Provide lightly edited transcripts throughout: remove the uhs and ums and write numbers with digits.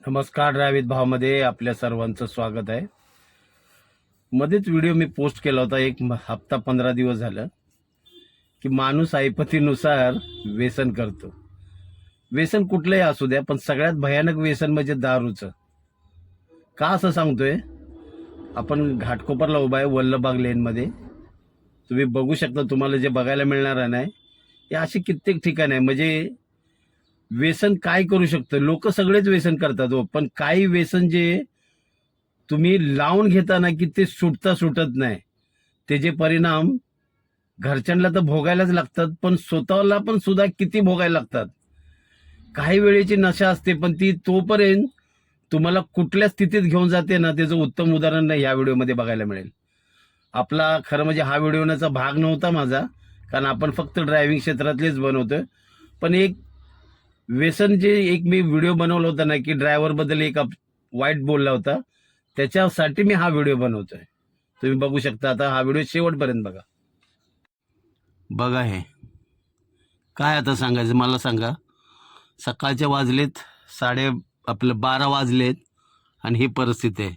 नमस्कार. ड्रायव्हित भावमध्ये आपल्या सर्वांचं स्वागत आहे. मध्येच व्हिडिओ मी पोस्ट केला होता एक हप्ता 15 दिवस झालं की माणूस ऐपतीनुसार व्यसन करतो. व्यसन कुठलंही असू द्या, पण सगळ्यात भयानक व्यसन म्हणजे दारूचं. का असं सांगतोय? आपण घाटकोपरला उभा आहे वल्लभबाग लेनमध्ये. तुम्ही बघू शकता, तुम्हाला जे बघायला मिळणार नाही हे अशी कित्येक ठिकाण आहे. म्हणजे व्यसन काय करू शकतं? लोक सगळेच व्यसन करतात हो, पण काही व्यसन जे तुम्ही लावून घेताना की ते सुटत नाही, त्याचे परिणाम घरच्यांना तर भोगायलाच लागतात, पण स्वतःला पण सुद्धा किती भोगायला लागतात. काही वेळेची नशा असते, पण ती तोपर्यंत तुम्हाला कुठल्या स्थितीत घेऊन जाते ना, त्याचं उत्तम उदाहरण नाही या व्हिडिओमध्ये बघायला मिळेल. आपला खरं म्हणजे हा व्हिडिओचा भाग नव्हता माझा, कारण आपण फक्त ड्रायव्हिंग क्षेत्रातलेच बनवतोय. पण एक व्यसन जे एक मी व्हिडिओ बनवला होता ना, की ड्रायव्हर बद्दल एक वाईट बोलला होता, त्याच्यासाठी मी हा व्हिडिओ बनवतोय. तुम्ही बघू शकता. आता हा व्हिडिओ शेवटपर्यंत बघा. बघा हे काय आता सांगायचं मला सांगा. सकाळचे वाजलेत आपलं 12 वाजलेत आणि ही परिस्थिती आहे.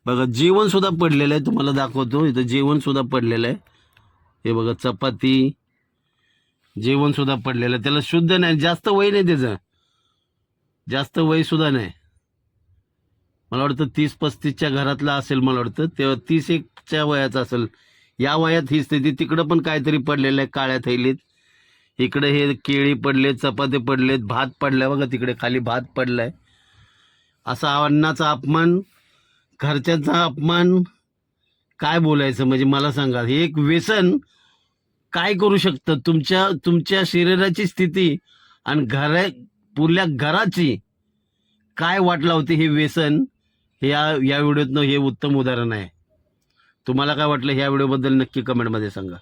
बघा, जेवण सुद्धा पडलेलं आहे. तुम्हाला दाखवतो, इथं जेवण सुद्धा पडलेलं आहे. हे बघा, चपाती, जेवण सुद्धा पडलेलं आहे. त्याला शुद्ध नाही, जास्त वय नाही त्याचं, जास्त वय सुद्धा नाही. मला वाटतं 30-35च्या घरातला असेल. मला वाटतं तेव्हा 31च्या वयाचा असेल. या वयात ही स्थिती. तिकडं पण काहीतरी पडलेलं आहे काळ्या थैलीत. इकडे हे केळी पडलेत, चपाती पडलेत, भात पडलाय. बघा तिकडे खाली भात पडलाय. असा अन्नाचा अपमान, घरच्यांचा अपमान, काय बोलायचं म्हणजे मला सांगा. हे एक व्यसन काय करू शकतं तुमच्या शरीराची स्थिती आणि पुऱ्या घराची काय वाट लावते हे व्यसन. हे या व्हिडिओतनं हे उत्तम उदाहरण आहे. तुम्हाला काय वाटलं ह्या व्हिडिओबद्दल नक्की कमेंटमध्ये सांगा.